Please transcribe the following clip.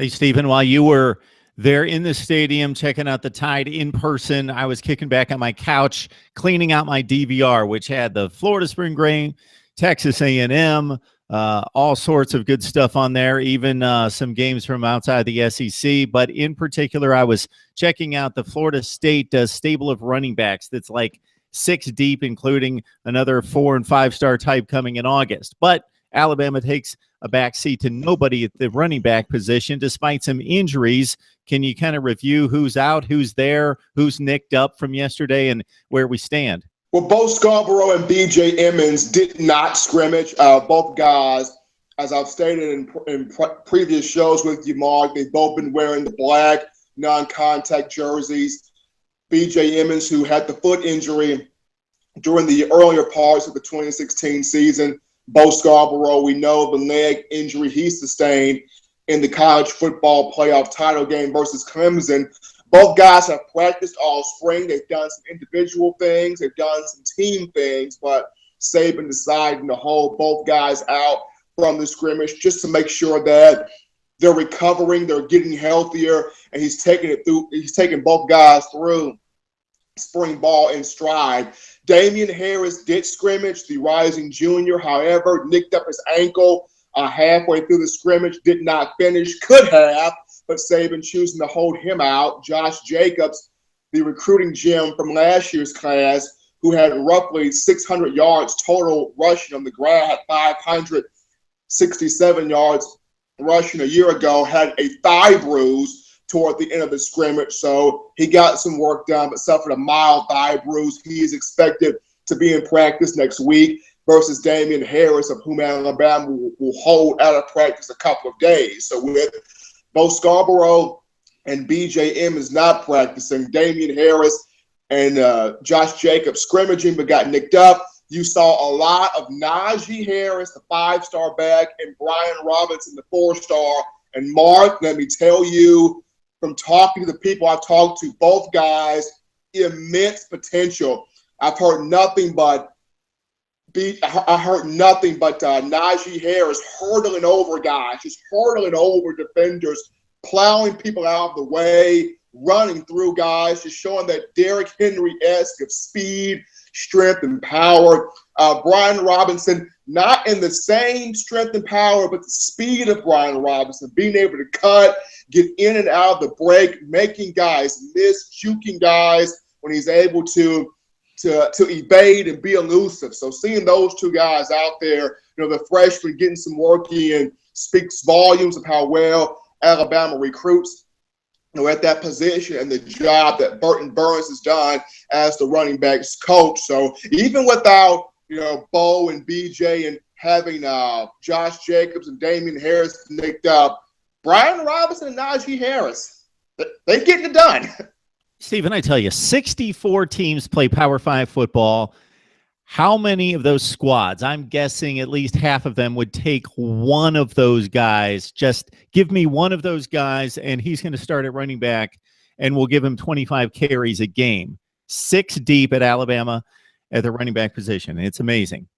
Hey, Stephen, while you were there in the stadium checking out the Tide in person, I was kicking back on my couch, cleaning out my DVR, which had the Florida Spring Game, Texas A&M, all sorts of good stuff on there, even some games from outside the SEC. But in particular, I was checking out the Florida State stable of running backs that's like 6 deep, including another 4- and 5-star type coming in August. But Alabama takes a backseat to nobody at the running back position, despite some injuries. Can you kind of review who's out, who's there, who's nicked up from yesterday, and where we stand? Well, both Scarborough and B.J. Emmons did not scrimmage. Both guys, as I've stated in previous shows with you, Mark, they've both been wearing the black non-contact jerseys. B.J. Emmons, who had the foot injury during the earlier parts of the 2016 season. Bo Scarborough, we know the leg injury he sustained in the college football playoff title game versus Clemson. Both guys have practiced all spring. They've done some individual things. They've done some team things, but Saban decided to hold both guys out from the scrimmage just to make sure that they're recovering, they're getting healthier, and he's taking both guys through spring ball in stride. Damian Harris did scrimmage, the rising junior, however, nicked up his ankle halfway through the scrimmage, did not finish, could have, but Saban choosing to hold him out. Josh Jacobs, the recruiting gem from last year's class, who had roughly 600 yards total rushing on the ground, had 567 yards rushing a year ago, had a thigh bruise toward the end of the scrimmage, so he got some work done but suffered a mild thigh bruise. He is expected to be in practice next week versus Damian Harris, of whom Alabama will hold out of practice a couple of days. So with both Scarborough and B.J. Emmons not practicing, Damian Harris and Josh Jacobs scrimmaging but got nicked up, you saw a lot of Najee Harris, the 5-star back, and Brian Robinson, the 4-star. And Mark, let me tell you, from talking to the people I've talked to, both guys, immense potential. I've heard nothing but Najee Harris hurdling over guys, just hurdling over defenders, plowing people out of the way, running through guys, just showing that Derrick Henry-esque of speed, strength, and power. Brian Robinson, not in the same strength and power, but the speed of Brian Robinson, being able to cut, get in and out of the break, making guys miss, juking guys when he's able to evade and be elusive. So seeing those two guys out there, the freshman getting some work in, speaks volumes of how well Alabama recruits at that position and the job that Burton Burns has done as the running backs coach. So even without, Bo and BJ and having Josh Jacobs and Damian Harris nicked up, Brian Robinson and Najee Harris, they're getting it done. Stephen, I tell you, 64 teams play Power 5 football. How many of those squads, I'm guessing at least half of them, would take one of those guys? Just give me one of those guys, and he's going to start at running back, and we'll give him 25 carries a game. 6 deep at Alabama at the running back position. It's amazing.